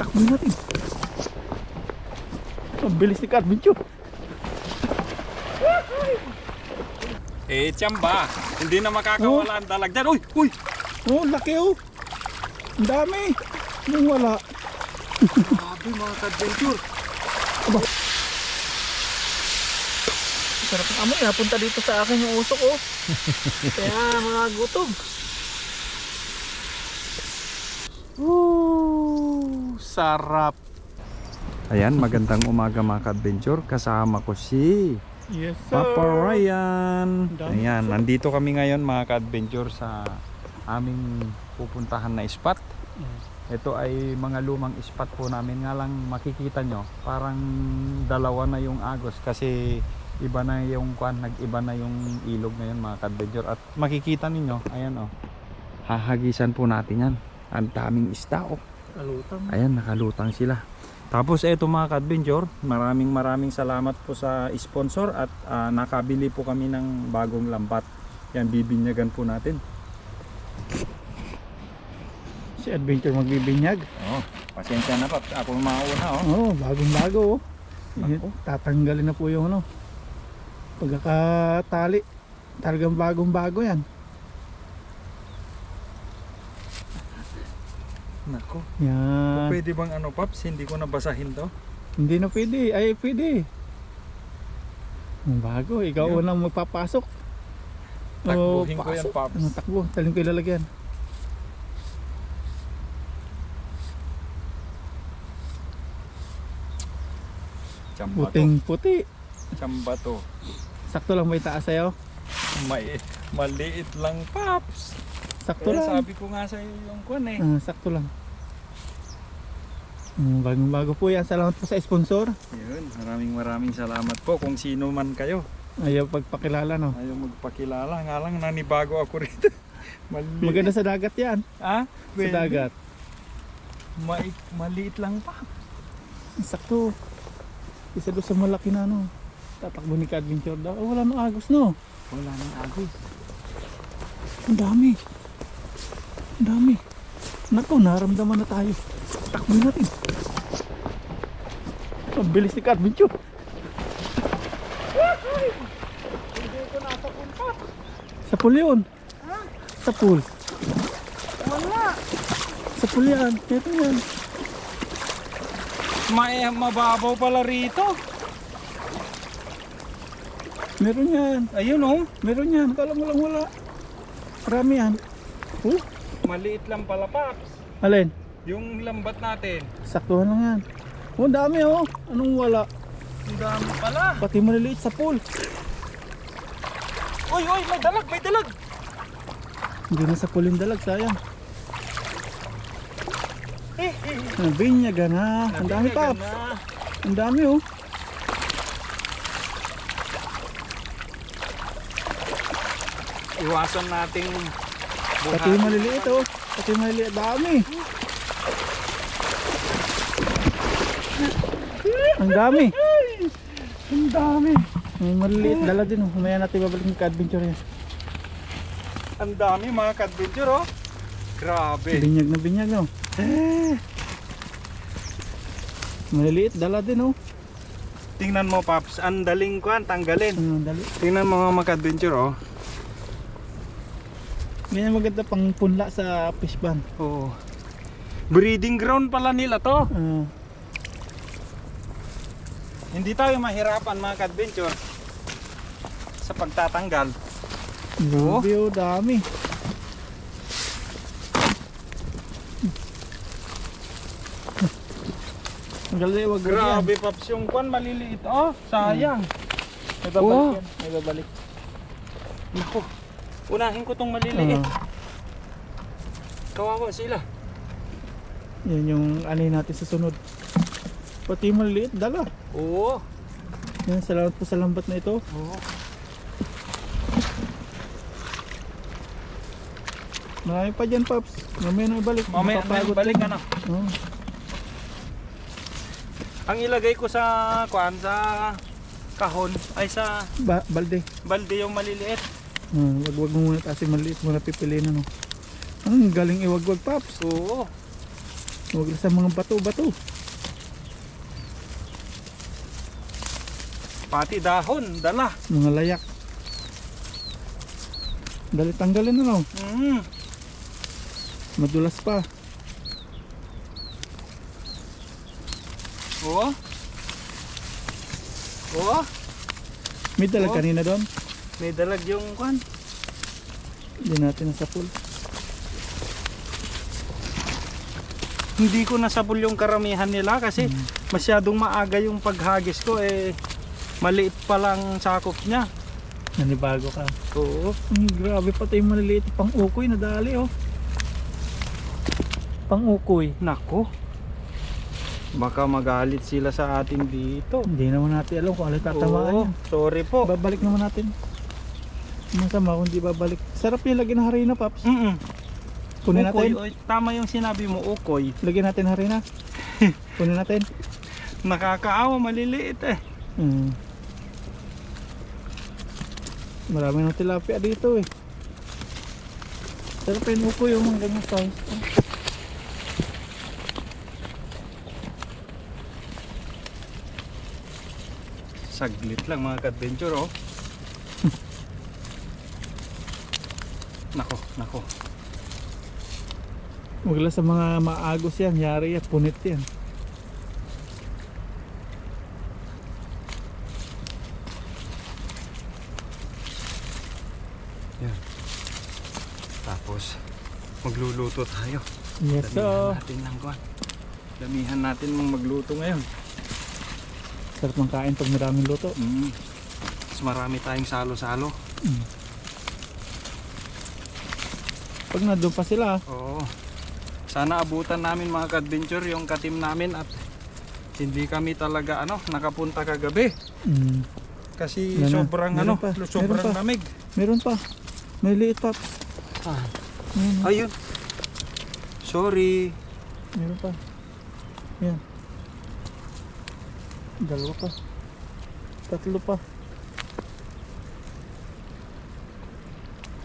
Takbo natin. Ang bilis ni Ka-Adventure. Tiyamba. Hindi na makakawala ang dalag dyan. Uy! Uy! Oh, laki oh. Ang dami. Yung wala. Grabe mga Ka-Adventure. Aba. Sarap ng amoy. Napunta dito sa akin yung usok oh. Kaya mga gutom. Sarap. Ayan, magandang umaga mga Ka-Adventure. Kasama ko si Yes sir. Papa Ryan. Dami. Ayan, nandito kami ngayon mga Ka-Adventure sa aming pupuntahan na spot. Ito ay mga lumang spot po namin. Nga lang makikita nyo, parang dalawa na yung agos kasi iba na yung nag-iba na yung ilog ngayon mga Ka-Adventure. At makikita ninyo, ayan oh, hahagisan po natin yan. Ang daming isda oh. Kalutang. Ayan, nakalutang sila. Tapos eto mga Ka-Adventure, maraming salamat po sa sponsor at nakabili po kami ng bagong lambat. Yan, bibinyagan po natin. Si Adventure magbibinyag. Oh, pasensya na pa, ako mauna oh. Oh, bagong bago oh. Nako. Tatanggalin na po yung ano. Pagkakatali. Talagang bagong bago yan. Nako. Yan. Pwede bang ano Paps, hindi ko nabasahin to? Hindi na pwede. Ay pwede. Ang bago. Ikaw Yun. unang magpapasok. Takbuhin ko yan pasok. Paps. Takbo. Taling ko ilalagyan. Tsamba to. Puting puti. Tsamba to. Sakto lang may taas sa'yo. Maliit lang Paps. Sakto Kaya lang. sabi ko nga sa'yo yung kwan eh. Sakto lang. Bagong bago po yan. Salamat po sa sponsor. Yun, maraming salamat po kung sino man kayo. Ayaw pagpakilala no. Ayaw magpakilala, nga lang nanibago ako rito. Maliit. Maganda sa dagat yan. Ah? Sa dagat. Maliit lang pa. Sakto. Isa doon sa malaki na no. Tatakbo ni Ka-Adventure daw. Oh, wala nang agos no. Wala nang agos. Ang dami. Ang dami. Naku, naramdaman na tayo. Takbo natin. Ang bilis ni Ka-Adventure. Hindi ko nasa punta. Sa pool yun. Ha? Sa pool. Wala. Sa pool yan. Ito yan. Mababaw pala rito. Meron yan. Ayun oh. Meron yan. Kala mo lang wala. Marami yan. Oh, Maliit lang pala Paps. alin? Yung lambat natin. Saktuhan lang yan. Oh, ang dami oh. Anong wala? Ang dami pala. Pati maliliit sa pool. Uy, may dalag, may dalag. Hindi na sa pool yung dalag. Sayang. Nabinyaga na. Ang dami pa. Ang dami oh. Iwasan nating Pati maliliit oh. Pati maliliit. Dami. Ang dami. Ang dami. May maliliit dala din oh. Humaya natin babalik ng Ka-Adventure yan. Ang dami mga Ka-Adventure oh. Grabe. Binyag na binyag no. Maliliit dala din oh. Tingnan mo Paps, ang daling kuan tanggalin. Dali. Tingnan mo mga Ka-Adventure oh. Ganyan maganda pang punla sa fish pan. Oo. Breeding ground pala nila to. Hindi tayo mahirapan mga Ka-Adventure sa pagtatanggal. Grabe oh, dami. Ang galing, wag Grabe Paps, yung kwan maliliit oh. Sayang. May babalik Oh. yan. May babalik. Nako. Unahin ko tong maliliit. Kawawa sila. Yan yung anay natin sa sunod. Pati maliit, dala. Oo. Yan, salamat po sa lambat na ito. Oo. Marami pa dyan, Paps. Mamaya na ibalik. Mamaya Mapapagod balik yan. ano. Oo. Ang ilagay ko sa kwan sa kahon ay sa Balde. balde yung maliliit. Wag mo muna kasi maliit. Muna pipiliin ano. Ang galing iwagwag, Paps. Oo. Huwag lang sa mga bato-bato. Pati dahon, dala. Mga layak. Dali tanggalin ano. Madulas pa. Oo. Oo. May dalag Oh. kanina doon. May dalag yung kwan. Hindi natin nasapul. Hindi ko nasabol yung karamihan nila kasi masyadong maaga yung paghagis ko eh. Maliit pa lang sakop niya. Nanibago ka. Oo. Grabe pati yung maliliit. Pang-ukoy nadali oh. Pang-ukoy. Nako. Baka magalit sila sa atin dito. Hindi naman natin alam kung alin tatamaan Oo. yan. Sorry po. Babalik naman natin. Masama kung di babalik. Sarap yung lagyan ng harina, Paps. Kunin natin. Ukoy. Oy, tama yung sinabi mo, ukoy. Lagyan natin harina. Kunin natin. Nakakaawa, maliliit eh. Marami ng tilapia dito eh. Sarap yung ukoy yung mga ganyan size. Saglit lang mga ka-adventure oh. Nako, nako. Huwag lang sa mga maagos yan. Yari yan. Punit yan. Yan. Tapos magluluto tayo. Yes, so. Damihan natin ng kwan. Damihan natin mong magluto ngayon. Sarap ng kain pag maraming luto. Mas marami tayong salo-salo. Pag nandun pa sila. Oo. Sana abutan namin mga ka-adventure yung katim namin at hindi kami talaga nakapunta kagabi. Kasi Yan na. sobrang Meron pa. sobrang Meron pa. lamig. Meron pa. May liit, Paps. Ayan, oh. Ayun. Sorry. Meron pa. Yan. Dalawa pa. Tatlo pa.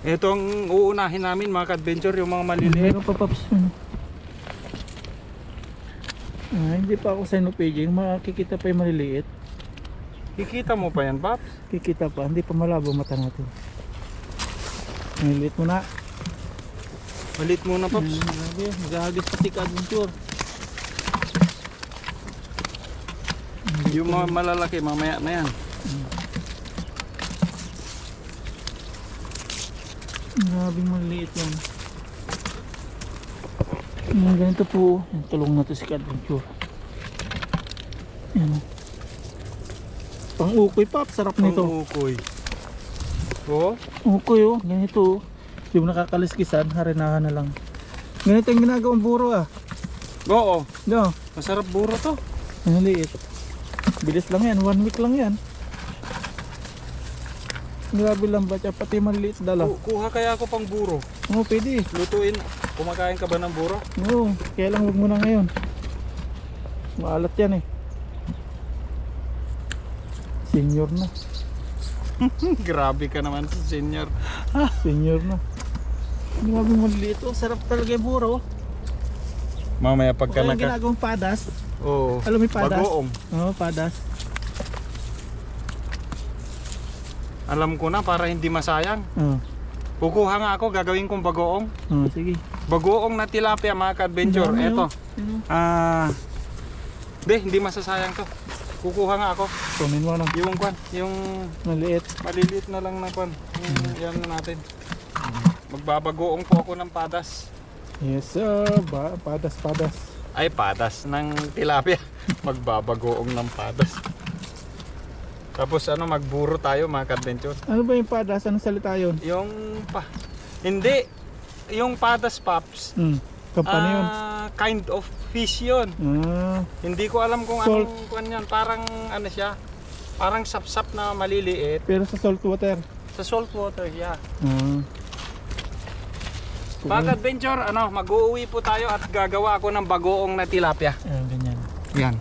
Ito ang uunahin namin mga ka-adventure, yung mga maliliit. Meron pa, Paps. Hindi pa ako sa PJ. Makikita pa yung maliliit. Kikita mo pa yan, Paps? Kikita pa. Hindi pa malabo mata natin. Maliliit mo na. Malit muna, Paps. Grabe. Maghahagis pati ka-adventure. Yung mga malalaki, mamaya na yan. Grabe maliliit yan. Ganito po. Yan, tulong na to si ka-adventure. Yan. Pang-ukoy, Pap. Sarap nito. Pang-ukoy. Oo? Ukoy oh. Ganito oh. Hindi mo nakakaliskisan. Harinahan na lang. Ganito yung ginagawang buro ah. Oo. No. Masarap buro to. Maliliit. Bilis lang yan. 1 week lang yan. Grabe lang ba? Pati maliliit dala. Kuha kaya ako pang buro. Oo, pwede. Lutuin. Kumakain ka ba ng buro? Oo. Kaya lang huwag mo na ngayon. Maalat yan eh. Senior na. Grabe ka naman si senior. Senior na. Grabe maliliit oh. Sarap talaga yung buro. Mamaya O pagka kaya yung ginagawang padas. Oo. Alam mo yung padas? Bagoong. Oo, padas. Alam ko na para hindi masayang. Oo. Kukuha nga ako, gagawin kong bagoong. Oo, sige. Bagoong na tilapia mga ka-adventure. Ang dami, Eto. oh. Hindi masasayang to. Kukuha nga ako. Kunin mo na. Yung kwan, yung Maliit. maliliit na lang na kwan. Yan na natin. Magbabagoong po ako ng padas. Yes sir. Padas. Ay, padas ng tilapia. Magbabagoong ng padas. Tapos magburo tayo mga ka-adventure. Ano ba yung padas? Anong salita yun? Hindi. Yung padas, Paps. Kampanya yun. Kind of fish yun. Hindi ko alam kung Salt. anong kwan yan. Parang siya. Parang sapsap na maliliit. Pero sa salt water. Sa salt water, yeah. Pag Mga adventure, mag-uuwi po tayo at gagawa ako ng bagoong na tilapia. ganyan. Yan.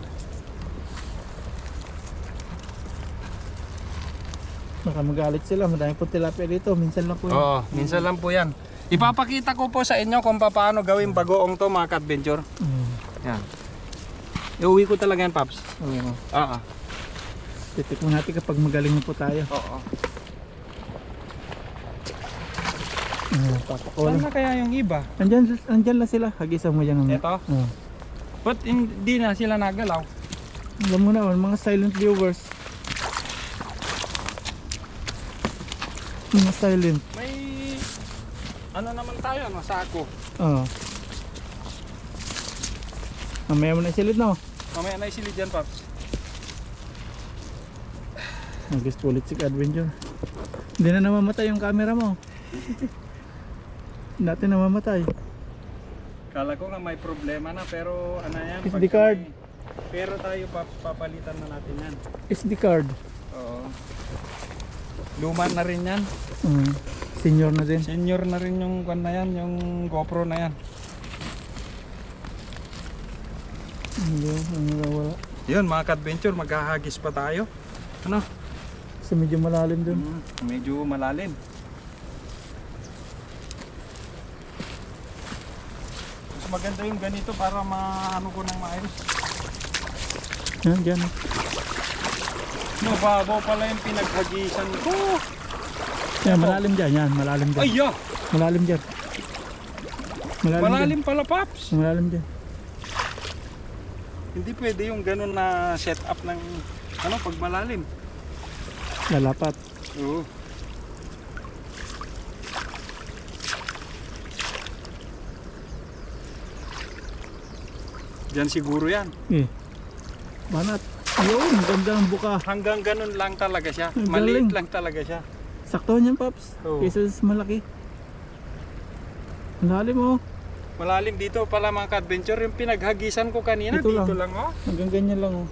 Baka magalit sila. Madami po tilapia dito. Minsan lang po yun. Oo, minsan lang po yan. Ipapakita ko po sa inyo kung paano gawing bagoong to mga ka-adventure. Yan. Iuwi ko talaga yan, Paps. Oo. Oo. Titikman natin kapag magaling na po tayo. Oo. Papakulan. Saan na kaya yung iba? Andyan lang sila. Hagisan mo dyan. Ito? Oo. Ba't hindi na sila nagalaw? Alam mo na, mga silent viewers. Mga silent. May ano naman tayo, ano, sako. Oo. Mamaya mo na silid, no? Mamaya na isilid yan, Paps. Gusto ulit si Adventure. Hindi na namamatay yung camera mo. Dati namamatay. Kala ko nga may problema na, pero ano yan? SD pag card. Pero tayo, Paps, papalitan na natin yan. SD card. Oo. Luma na rin yan. Senior na din. Senior na rin yung kwan na yan, yung GoPro na yan. Hindi, wala. Yun, mga ka-adventure, maghahagis pa tayo. Ano? Kasi medyo malalim dun. Medyo malalim. Mas maganda yung ganito para maano ko ng maayos. Yan, dyan. Mababaw pala yung pinaghagisan ko. Yan, malalim dyan. Yan, malalim dyan. Ay, yeah. Malalim dyan. Malalim pala, Paps. Malalim dyan. Hindi pwede yung ganun na setup ng ano, pag malalim. Lalapat. Oo. Diyan siguro yan. Banat. Yun, ganda ng buka. Hanggang ganun lang talaga siya. Ang Maliit galing. lang talaga siya. Sakto niyan, Paps. Oo. Kaysa sa malaki. Ang lalim, oh. Malalim dito pala, mga ka-adventure. Yung pinaghagisan ko kanina, Dito dito lang. lang oh. Hanggang ganyan lang, oh.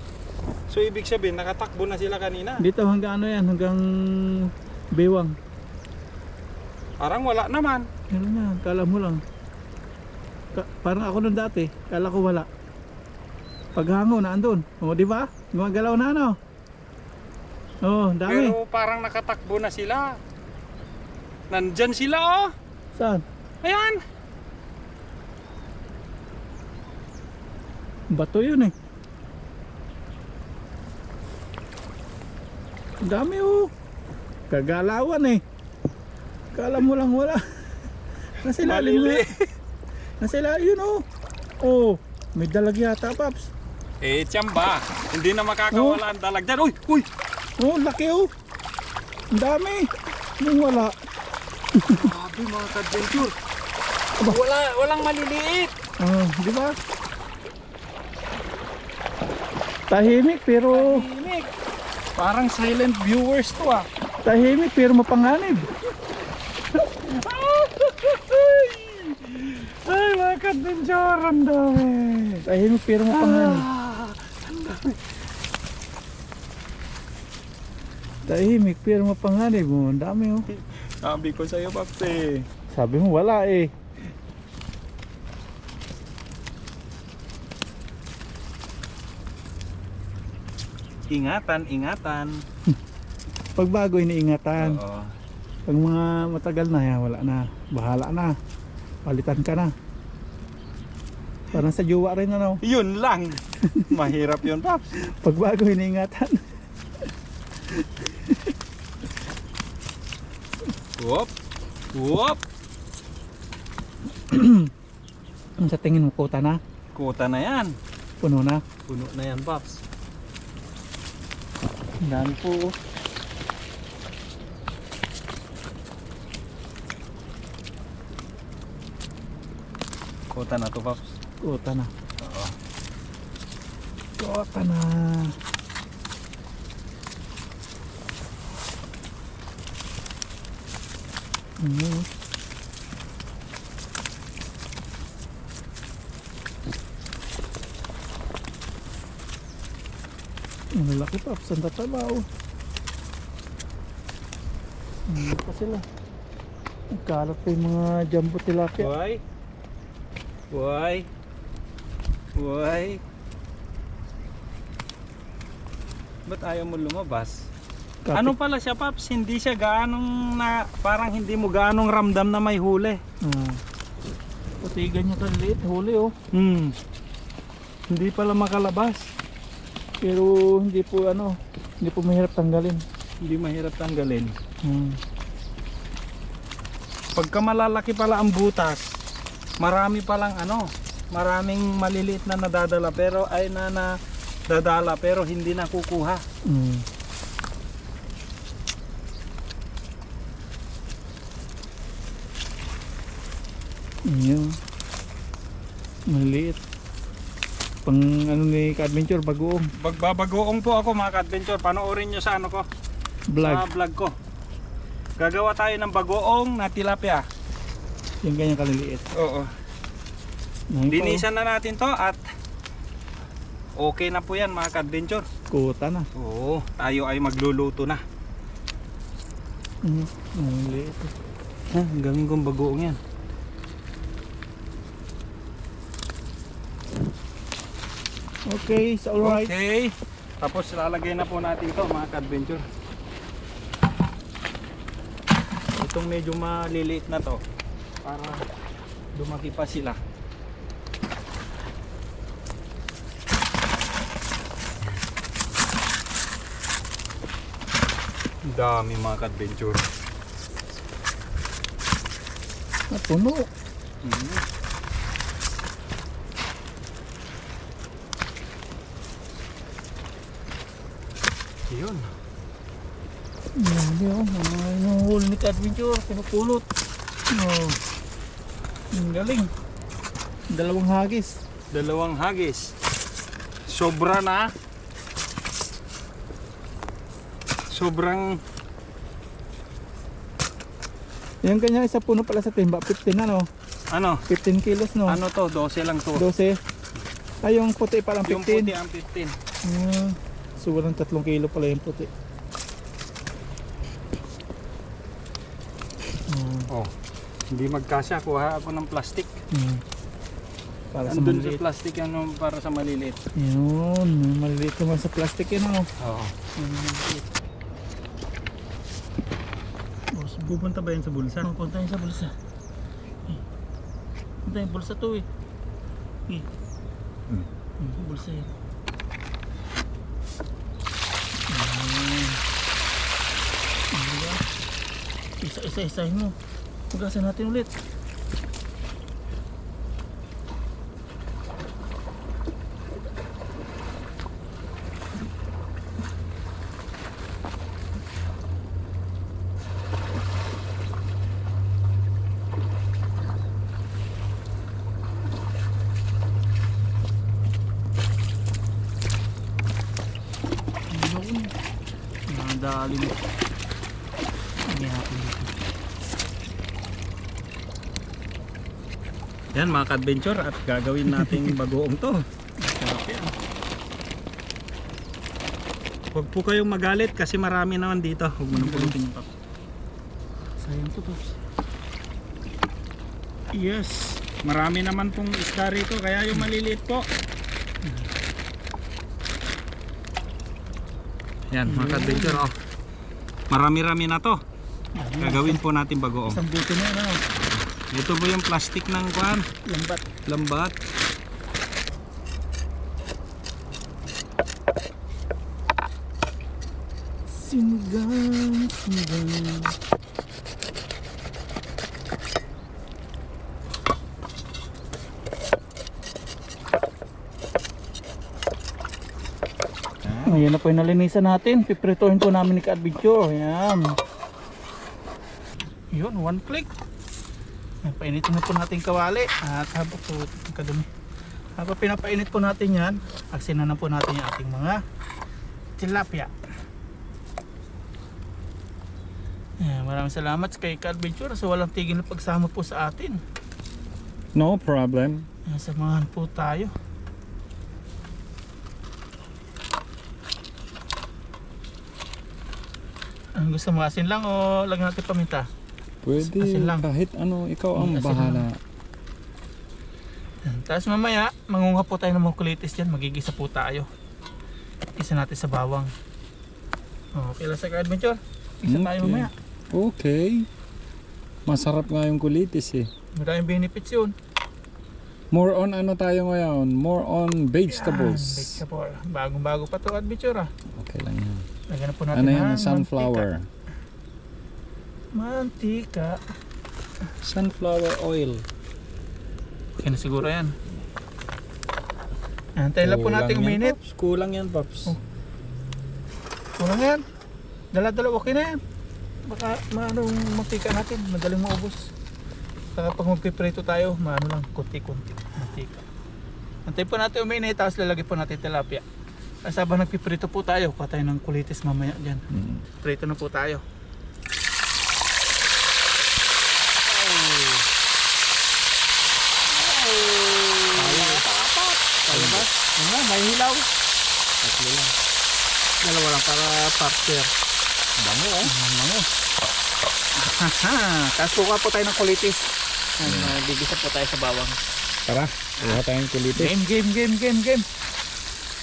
So ibig sabihin, nakatakbo na sila kanina. Dito hanggang ano yan, hanggang Bewang. Parang wala naman. Ano yan, kala mo lang. Parang ako nung dati, kala ko wala. Paghango na andun. O, di ba? Gumagalaw na, ano? Oh, dami. Pero parang nakatakbo na sila. Nandyan sila oh. Saan? Ayan. Bato yun, eh. Ang dami, oh. Kagalawan, eh. Kala mo lang wala. Nasa ilalim mo. Malili. Nasa ilalim, yun, oh. Oh, may dalag yata, Paps. Eh, tiyamba. Hindi na makakawala ang dalag dyan. Uy! Uy! Oh, laki, oh. Ang dami. Yung wala. Grabe, mga ka-adventure. Walang maliliit. Oh, di ba? Tahimik pero Tahimik. Parang silent viewers to ah. tahimik pero mapanganib. Ay, mga ka-adventure. Ang dami. Tahimik pero mapanganib. Tahimik pero mapanganib. Oh, ang dami, oh. Sabi ko sa'yo, Paps eh. Sabi mo wala, eh. Ingatan, ingatan. Pag bago iniingatan. Oo. Pag mga matagal na, yan, wala na. Bahala na. Palitan ka na. Parang sa jowa rin, ano. Yun lang. Mahirap yun, Paps. Pag bago iniingatan. Whoop. Whoop. Sa tingin mo, kuta na? Kuta na yan. Puno na? Puno na yan, Paps. Ang dami po, oh. Kuta na to, Paps. Kuta na. Oo. Kuta na. Ang lalaki, Paps. Ang tatabaw. Ano pa sila? Ang kalat pa yung mga jumbo tilapia. Buhay. Buhay. Buhay. Ba't ayaw mo lumabas? Kapit. Ano pala siya, Paps? Hindi siya gaanong na, parang hindi mo gaanong ramdam na may huli. Patigan niya kaliit. Huli, oh. Hindi pala makalabas. Pero hindi po ano, hindi po mahirap tanggalin. Hindi mahirap tanggalin. Hmm. Pagka malalaki pala ang butas, marami palang ano, maraming maliliit na nadadala pero ay nadadala pero hindi nakukuha. Hmm. Yun. Maliit. Pang ano ni ka-adventure, bagoong Magbabagoong po ako mga ka-adventure. Panoorin nyo sa ano ko, vlog. sa vlog ko. Gagawa tayo ng bagoong na tilapia. Yung ganyan kaliliit. Oo. Ngayon pa, Linisan na natin to at okay na po yan mga ka-adventure. kuta na. Oo, tayo ay magluluto na. Maliit. Ang gaming kong bagoong yan. Okay, so alright. Okay. Tapos lalagay na po natin to mga ka-adventure. Itong medyo maliliit na to para lumaki pa sila. Ang dami mga ka-adventure. Puno. Yun. Hindi oh, inuhuli ni ka-adventure, pinupulot. Oh. Ang galing. Dalawang hagis. Dalawang hagis. Sobra na. Sobrang Yung kanya isa puno pala sa timba, 15 ano? ano? 15 kilos no? Ano to? 12 lang to. 12. Ay yung puti palang 15. Yung puti ang 15. So walang 3 kilo pala yung puti. Oh. Hindi magkasya. Kuha ako ng plastic. Para sa Andun sa maliliit. plastic ano para sa maliliit. Yun, maliliit naman sa plastic yun ano. Oo. Boss, Pupunta ba yan sa bulsa? punta yun sa bulsa. Punta yung bulsa to eh. Bulsa yun. Isa-isahin mo. Hugasan natin ulit. Dali mo. Hindi natin dito. Yan mga ka-adventure at gagawin nating bagoong to. Sarap yan. Huwag po kayong magalit kasi marami naman dito. Huwag mo nang pulutin yung pap. Sayang to, Pops. Yes. Marami naman pong isda rito kaya yung maliliit po. Yan mga ka-adventure oh. Marami-rami na to. Gagawin po natin bagoong. Isang buto na yun ano. Ito po yung plastic ng kuan. Lambat. Lambat. Sinigang, sinigang. Ayan na po yung nalinisan natin. Pipritohin po namin ni ka-adventure. Ayan. Yun, one click. Painitin na po natin kawali. At habang po kadumi. Habang pinapainit po natin yan, aksinan na po natin yung ating mga tilapia. Ayan, maraming salamat kay ka-adventure sa walang tigil na pagsama po sa atin. No problem. Ayan, samahan po tayo. Ang gusto mo, asin lang o lagyan natin paminta? Pwede Asin lang. kahit ano, ikaw ang Asin bahala. Tapos mamaya, mangunga po tayo ng mga kulitis dyan. Magigisa po tayo. Isa natin sa bawang. Okay lang sa ka-adventure. Isa tayo Okay. mamaya. Okay. Masarap nga yung kulitis eh. Maraming benefits yun. More on ano tayo ngayon? More on vegetables. Yan, vegetable. Bagong-bago pa to adventure ah. Okay lang yan. Lagyan na po natin Ano yan? ng Sunflower. Mantika. Sunflower oil. Okay na siguro yan. Antayin lang po natin Kulang yan, uminit. Pops. Kulang yan, Pops. Oh. Kulang yan. Dala-dala, okay na yan. Baka maanong mantika natin, madaling maubos. Saka pag magpiprito tayo, maano lang, kunti-kunti mantika. Antayin po natin uminit, tapos lalagay po natin tilapia. Tapos habang nagpiprito po tayo, patay ng kulitis mamaya dyan. Prito na po tayo. Kaya ba? Ano, may hilaw. Tatlo lang. Dalawa lang para partner. Bango oh. Mango. Tapos kuha po tayo ng kulitis. Bigisa po tayo sa bawang. Tara, kuha tayong kulitis. Game.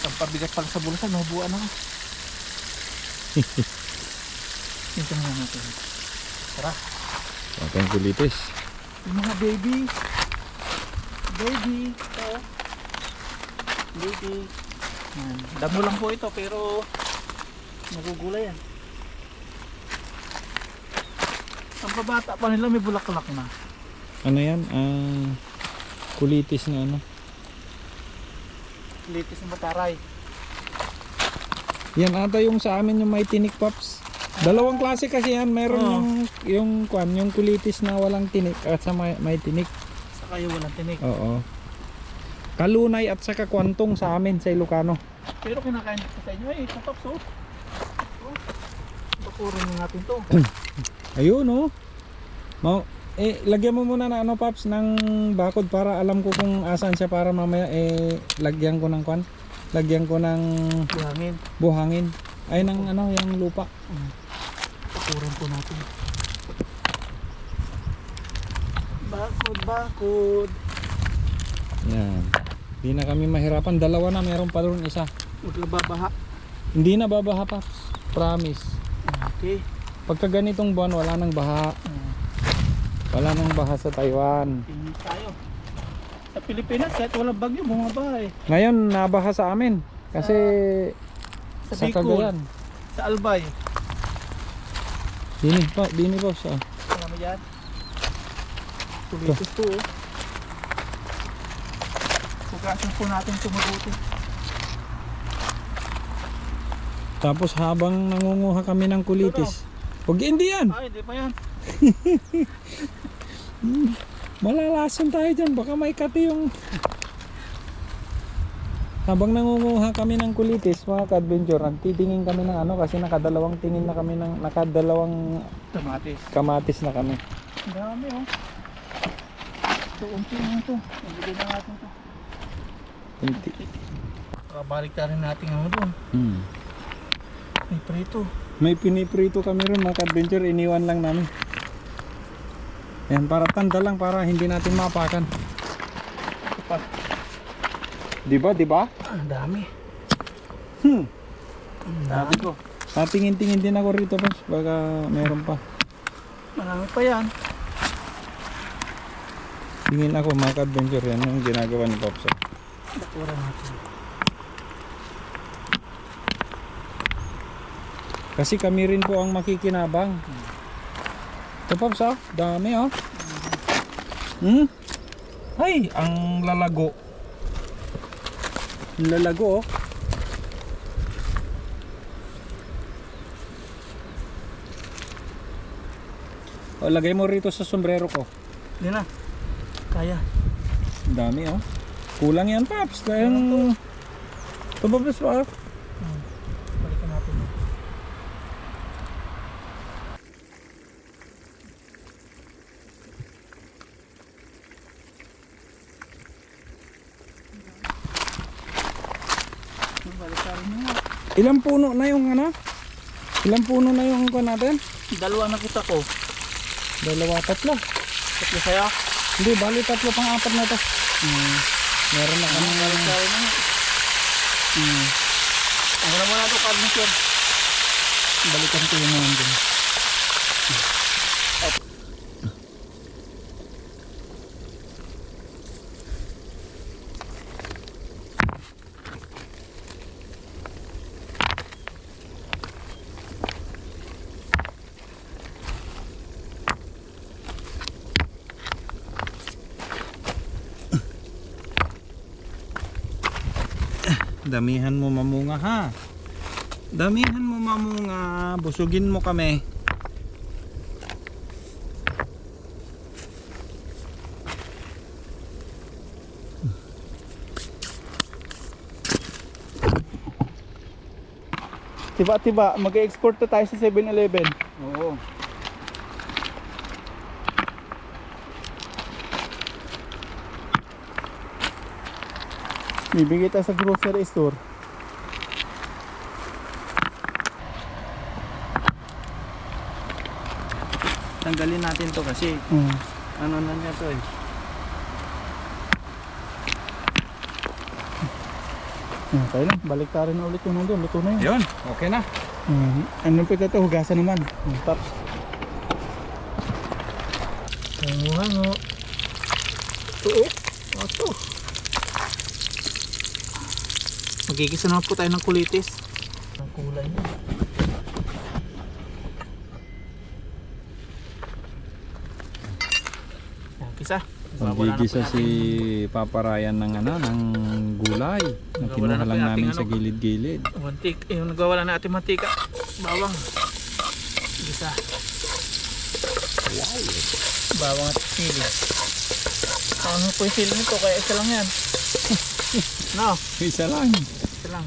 Ang pabigat pang sa bulsa, nabubuan ako. Dito na natin. Tara. Kuha tayong kulitis. Yung mga baby. Ito. Baby. Yan. Damo lang po ito pero nagugulay yan. Ang babata pa nila may bulaklak na. Ano yan? Kulitis na ano? Litis ng mataray. Yan ata yung sa amin yung may tinik, Pops. Dalawang klase kasi yan. Meron yung kulitis na walang tinik at sa may tinik. Saka yung walang tinik. Oo. Kalunay at saka kwantong sa amin sa Ilocano. Pero kinakain ko sa inyo eh. Katops oh. Bakurin natin to. Ayun oh. Lagyan mo muna na ano, Pops, ng bakod para alam ko kung asan siya para mamaya lagyan ko ng kwan. Lagyan ko ng buhangin. Ay ng ano, yung lupa. Bakurin po natin. Bakod. Yan. Hindi na kami mahirapan. Dalawa na, meron pa doon isa. Huwag lang babaha. Hindi na babaha, Pops. Promise. Okay. Pagka ganitong buwan, wala nang baha. Wala nang baha sa Taiwan. Tingin tayo. Sa Pilipinas, kahit walang bagyo, bumabaha eh. Ngayon, nabaha sa amin. Kasi Sa sa Bicol, Cagayan. sa Albay. Dini po sa. Alam mo yan? Kulitis to oh. Pugasan po natin tumabuti. Tapos habang nangunguha kami ng kulitis. Huwag hindi yan. Ay, hindi pa yan. Malalason tayo dyan. Baka may kati yung... Habang nangunguha kami ng kulitis, mga ka-adventure, titingin kami ng ano kasi nakadalawang tingin na kami ng nakadalawang kamatis na kami. Ang dami oh. Ito, unti lang ito. Nabigay na natin ito. Unti. Balik na rin natin ano doon. May prito. May piniprito kami rin, mga ka-adventure. Iniwan lang namin. Yan, para tanda lang para hindi natin mapakan. Ito pa. Diba? Ang dami. Sabi ko. Tatingin-tingin din ako rito, Pops. Baka meron pa. Marami pa yan. Tingin ako, mga ka-adventure. Yan yung ginagawa ni Pops. Bakura natin. Kasi kami rin po ang makikinabang. Ito, Pops, oh. Dami, oh. Ay, ang lalago. Lalago, oh. O, lagay mo rito sa sombrero ko. Yan na. Kaya. Ang dami, oh. Kulang yan, Pops. Kaya yung... Ito ba, Pops, oh? Balikan natin. Ilang puno na yung ano? Ilang puno na yung ko natin? Dalawa nakita ko. Dalawa, tatlo. Tatlo sa'yo. Hindi, bali tatlo pang apat na to. Meron na kami Balik tayo na. Ang wala mo na ito, Carnation. balikan ko yung mga dun. Damihan mo mamunga ha. Damihan mo mamunga. Busugin mo kami. Tiba-tiba, mag-export na tayo sa 7-Eleven. Oo. Bibigay tayo sa grocery store. Tanggalin natin to kasi ano na niya to eh. Okay lang, balik tayo na ulit yung nandun. Luto na yun. Yun, okay na. Ano pa ito? Hugasan naman. Paps. Hango-hango. Ito. Ito. Magigisa naman po tayo ng kulitis. Ang kulay niya. Kisa. Magigisa si Papa Ryan ng ano, ng gulay na kinuha lang namin sa gilid-gilid. Mantik, yung nagwawala na ating mantika. Bawang. Gisa. Wow. Bawang at sili. Ano po yung sili nito? Kaya isa lang yan. No? Isa lang. Isa lang.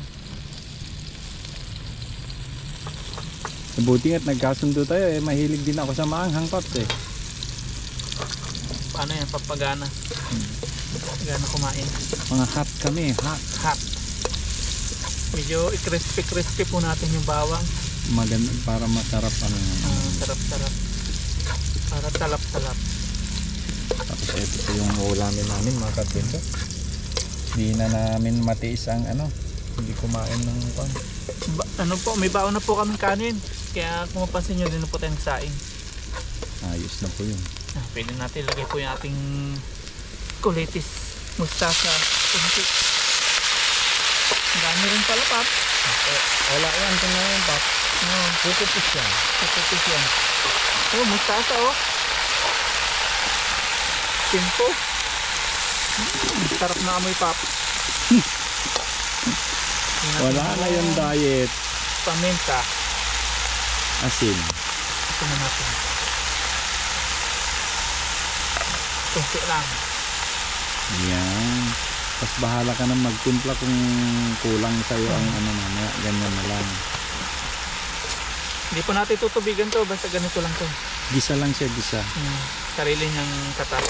Buti nga't nagkasundo tayo eh. Mahilig din ako sa maanghang, Paps eh. Paano yan? Papagana. Pagana kumain. Mga hot kami, hot. Hot. Medyo crispy po natin yung bawang. Maganda para masarap ano. Sarap-sarap. Para talap-talap. Tapos ito po yung ulamin namin mga kapinto. Hindi na namin matiis ang ano. Hindi kumain ng pan. Ano po, may baon na po kaming kanin. Kaya kung mapansin nyo, din na po tayong saing. Ayos na po yun. Pwede natin lagay po yung ating kulitis, mustasa, kunti. Ang dami rin pala, Pap. Wala yan, tingnan yan, Pap. Kukupis yan. Kukutis yan. Oh, mustasa, oh. Simpo. Sarap na amoy, Pap. Wala na yung diet. Paminta. Asin. Ito na natin. Kunti lang. Yan. Tapos bahala ka na magtimpla kung kulang sa'yo ang ano mamaya. Ganyan na lang. Hindi pa natin tutubigan to, basta ganito lang to. Gisa lang siya, gisa. Sarili niyang katas.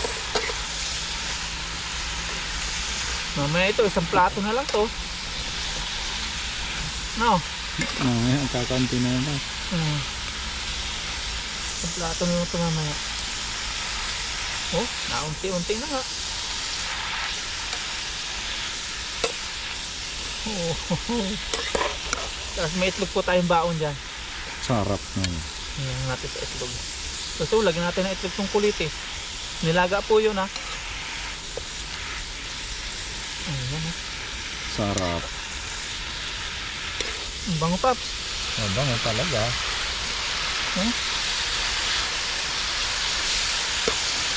Mamaya ito, isang plato na lang to. No? Mamaya, ang kakaunti na naman. Isang plato na lang ito mamaya. Oh, naunti-unti na nga. Tapos may itlog po tayong baon dyan. Sarap na yun. Ayan natin sa itlog. So, lagyan natin ng itlog tong kulitis. Nilaga po yun, ha. Ayan, ha. Sarap. Ang bango, Paps. Mabango talaga.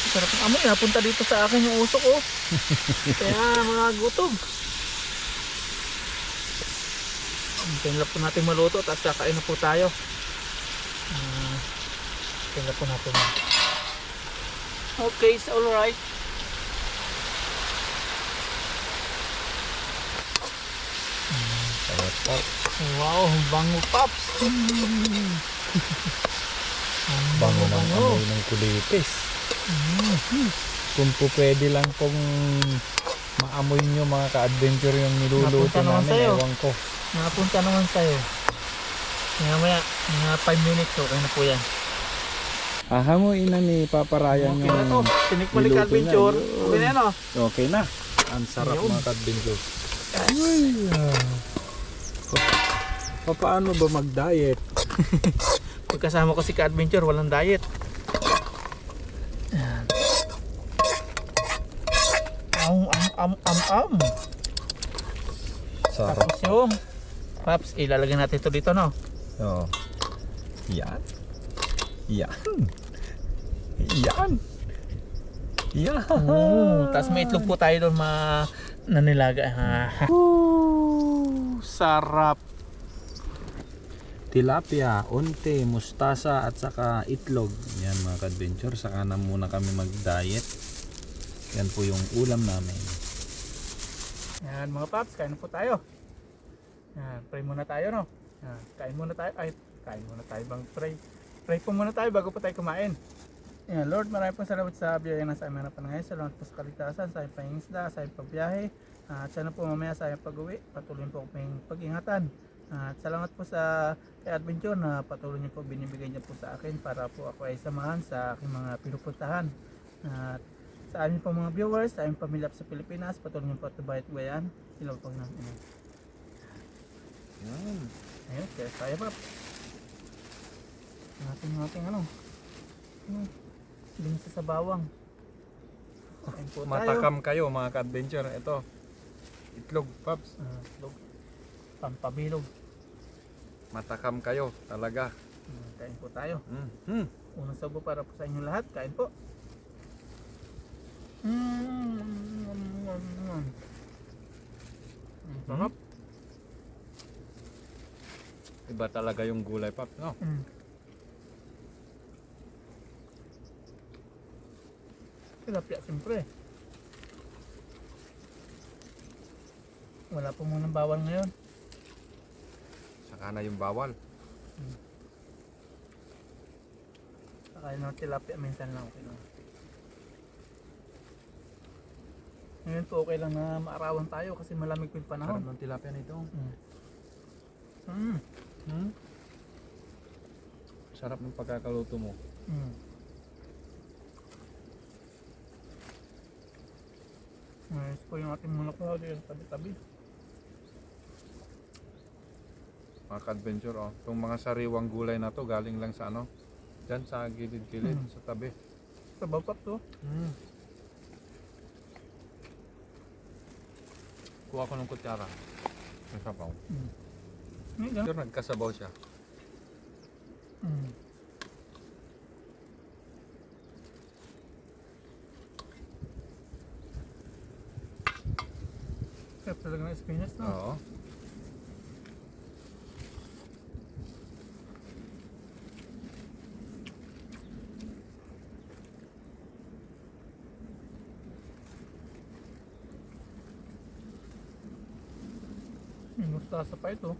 Sarap ng amoy. Napunta dito sa akin yung usok, oh. Kaya mga gutom. Hintayin lang po natin maluto. Tapos kakain na po tayo. Hintayin lang po natin. Okay, so alright. Wow, bango, Pops. Bango ng amoy ng kulitis. Kung po pwede lang kung maamoy nyo mga ka-adventure yung niluluto Napunta naman namin, sa'yo. ewan ko. Napunta naman sa'yo. Maya, mga 5 minutes, okay na po yan. Ahamuin na ni Papa Ryan Okay na to. yung Tinikmalik niluto adventure. niya. Okay na yan, oh. Okay na. Ang sarap Ayun. mga ka-adventure. Paano ba mag-diet? Pagkasama ko si ka-adventure, walang diet. Ayan. Am. Sarap. Tapos yung Paps, ilalagay natin ito dito, no? Oo. Yan. Yan. Yan. Yan. Tapos may itlog po tayo doon na nilaga. sarap. Tilapia, onte, mustasa at saka itlog. Yan mga ka-adventure, saka na muna kami mag-diet. Yan po yung ulam namin. Yan mga paps, kain na po tayo. Yan, pray muna tayo no. Yan, kain muna tayo. Ay, kain muna tayo bang pray. Pray po muna tayo bago po tayo kumain. Yan, Lord, maraming po salamat sa biyaya na sa aming harapan ngayon. Salamat po sa kaligtasan, sa aming pangingisda, sa aming pagbiyahe. At sana po mamaya sa aming pag-uwi, patuloy po kaming pag-ingatan. At salamat po sa kay Adventure na patuloy niyo po binibigay niyo po sa akin para po ako ay samahan sa aking mga pinupuntahan. At sa aming po mga viewers, sa aming pamilya sa Pilipinas, patuloy niyo po at bayat bayan. Ilaw po namin. Yan. Ayun, kaya tayo pa. Ating ano. Linis sa bawang. Kain po tayo. Matakam kayo mga ka-adventure. Ito, itlog, Paps. Itlog. Pampabilog. Matakam kayo talaga. Kain po tayo. Mm. Unang sabo para po sa inyo lahat. Kain po. Sarap. Iba talaga yung gulay, Paps, no? Tilapia siyempre. Wala po munang bawal ngayon. Saka na yung bawal. Kakain ng tilapia minsan lang okay lang. Ngayon po okay lang na maarawan tayo kasi malamig po yung panahon. Sarap ng tilapia nito. Sarap ng pagkakaluto mo. Ayos po yung ating mga kuha dito sa tabi-tabi. Mga ka-adventure, oh. Itong mga sariwang gulay na to galing lang sa ano? Diyan sa gilid-gilid, sa tabi. Sa bawpat to. Kuha ko ng kutsara. May sabaw. Ngayon. Sure, nagkasabaw siya. Sarap talaga ng spinach, no? Oo. May mustasa pa ito.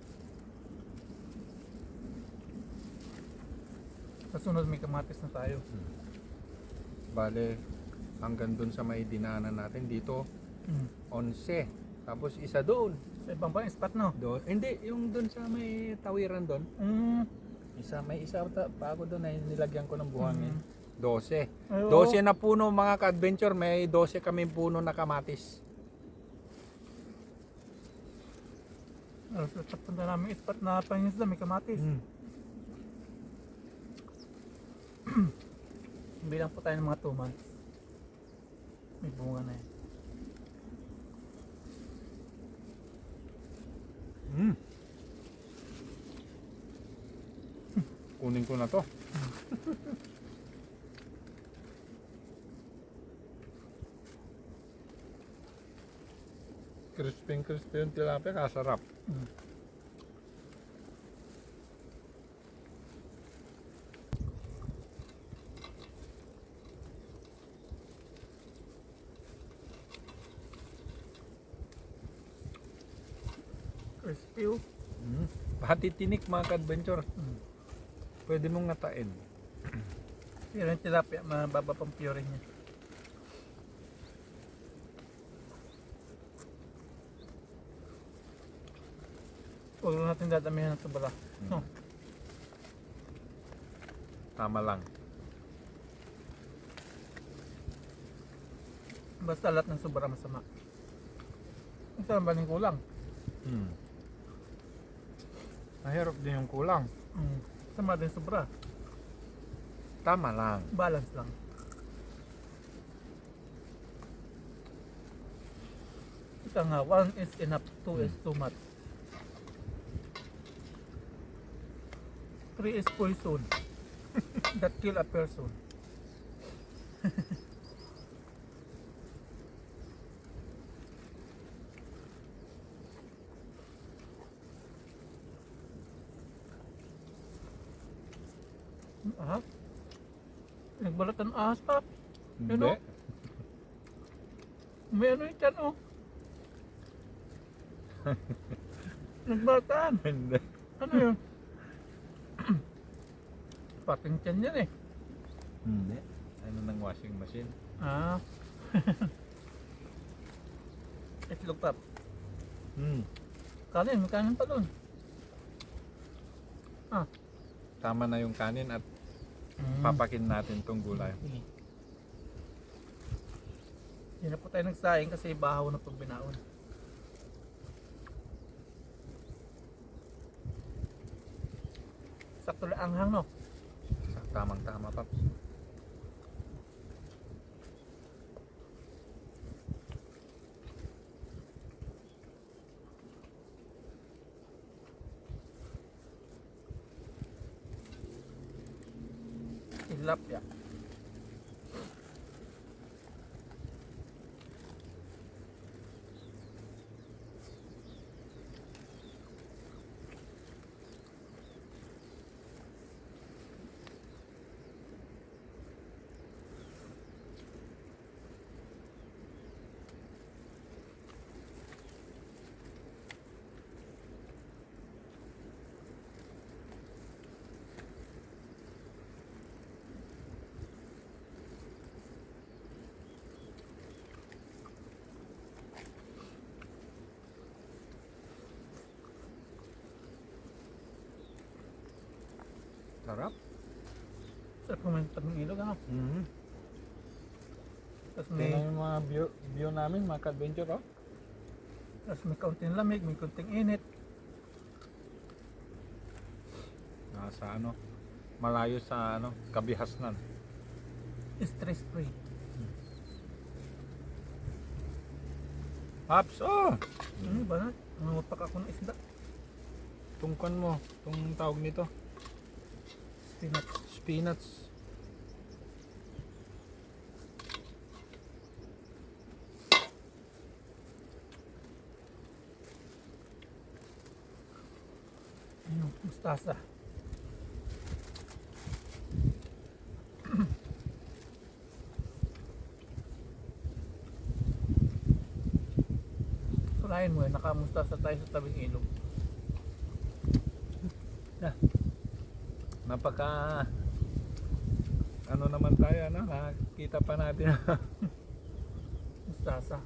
Kasunod may kamatis na tayo. Bale, hanggang dun sa may dinaanan natin dito, 11. Tapos isa doon. Sa ibang pang spot, no? Doon. Hindi, yung doon sa may tawiran doon. May isa pa ako doon ay nilagyan ko ng buhangin. 12. Ay, oo. 12 na puno mga ka-adventure. May 12 kami puno na kamatis. Sa punta namin spot na pangisda, may kamatis. Bilang po tayo ng mga 2 months. May bunga na yan. Kunin ko na to. Crispy yung tilapia, kasarap. Crispy, oh. Pati tinik mga ka-adventure. Pwede mong ngatain. Pero yung tilapia, mababa pang pure niya. Huwag lang natin dadamihan ng sobra. No? Tama lang. Basta lahat ng sobra masama. Ang sarap ba ng kulang? Mahirap din yung kulang. Sama din sobra. Tama lang. Balance lang. Ika nga, 1 is enough, 2 is too much. 3 is poison. That kill a person. Aha. Nagbalat ng ahas pa. Hindi. Ano? May ano yung tiyan oh. Nagbalatan. Hindi. Ano yun? Pating tiyan yan eh. Hindi. Ano ng washing machine? Ah. Itlog pap. Hmm. Kanin, may kanin pa doon. Tama na yung kanin at papakin natin tong gulay. Sige. Hindi na po tayo nagsaing kasi bahaw na pag binaon. Sakto lang ang hang no? Tamang tama, Paps. Tilapia. Sarap. Sarap naman yung tabing ilog ano? Mm-hmm. Tapos may, Tingnan yung mga view namin, mga ka-adventure, oh. tapos may kaunting lamig, may kaunting init. Nasa ano, malayo sa ano, Kabihasnan. Stress free. Paps, oh! Ano ba na? Nangutak ako ng isda. Tungkan mo, itong tawag nito. Spinach. Spinach. Ano, mustasa. Kulain mo eh, nakamustasa tayo sa tabing ilog. Napaka ano naman tayo, ano, nakita pa natin. Mustasa.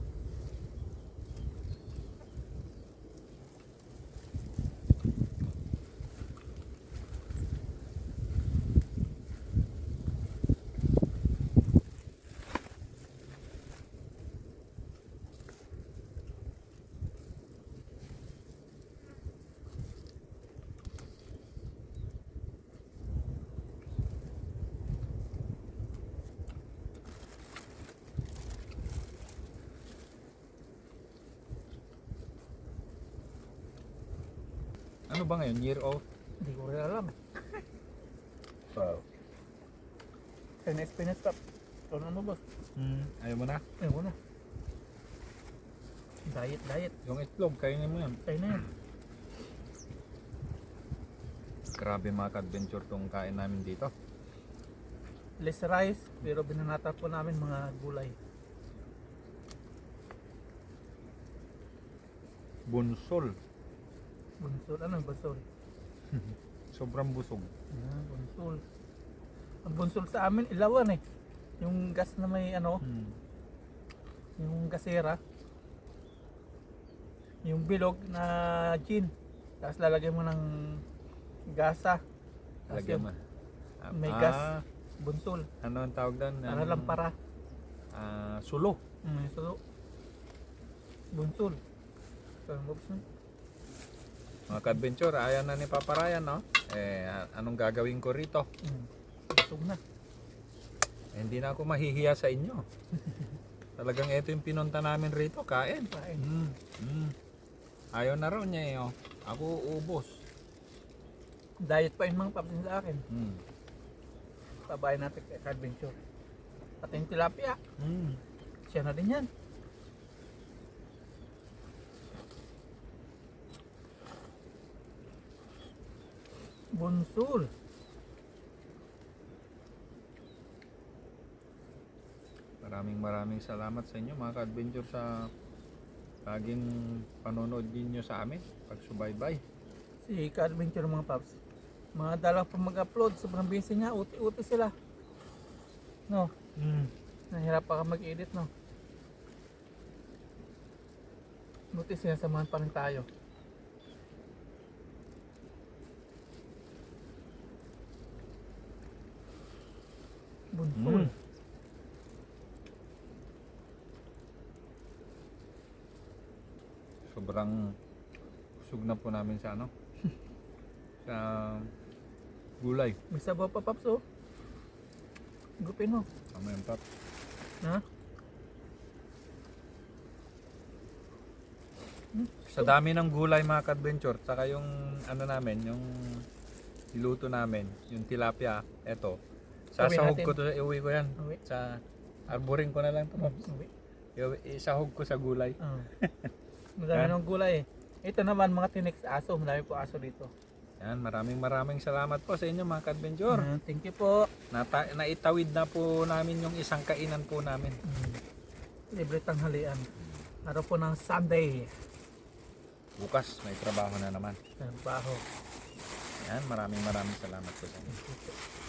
Ano ba ngayon? Year of? Hindi ko rin alam. Wow. Kaya na spinach pap. Ikaw na mo boss. Ayaw mo na? Ayun ko na. Diet. Yung itlog, kainin mo yan. Tayo na yan. Grabe mga ka-adventure tong kain namin dito. Less rice, pero binanata po namin mga gulay. Bunsol. Bunsol, ano bunsol? Sobrang busog. Bunsol. Ang bunsol sa amin, ilawan eh. Yung gas na may ano, yung gasera. Yung bilog na gin. Tapos lalagyan mo ng gasa. Tapos Lagyan yung mo. may gas. Bunsol. Ano ang tawag doon? Para lang para. Sulo. So, bunsol. So, buksan. Mga ka-adventure, ayan na ni Papa Ryan, no? Anong gagawin ko rito? Busog na. Hindi na ako mahihiya sa inyo. Talagang ito yung pinunta namin rito, kain. Kain. Ayaw na raw niya eh, oh. Ako ubos. Diet pa yung mga papsin sa akin. Mm. Pabayan natin kay adventure. Pati yung tilapia. Mm. Siya na din yan. Bunsul. Maraming salamat sa inyo mga ka-adventure sa laging panonood ninyo sa amin. Pagsubaybay. Si ka-adventure mga paps. Mga dalang pa mag-upload. Sobrang busy niya. Uti-uti sila. No? Nahirap pa ka mag-edit, no? Buti sinasamahan pa rin tayo. Bunsul. Sobrang kusog na po namin sa ano? Sa gulay. May sabaw pa paps, oh. Gupin mo. Tama yung pap. Ha? Sa dami ng gulay mga ka-adventure, saka yung ano namin, yung niluto namin, yung tilapia, eto. Sasahog natin. ko to, iuwi ko yan. Uwi. Sa arboring ko na lang to. Paps. Uwi. Isahog ko sa gulay. Oh. Madami ng gulay eh. Ito naman mga tinik sa aso. Madami po aso dito. Yan, maraming salamat po sa inyo mga ka-adventure. Thank you po. Naitawid na po namin yung isang kainan po namin. Libre tanghalian. Araw po ng Sunday. Bukas may trabaho na naman. Trabaho. Yan, maraming salamat po sa inyo. Thank you po.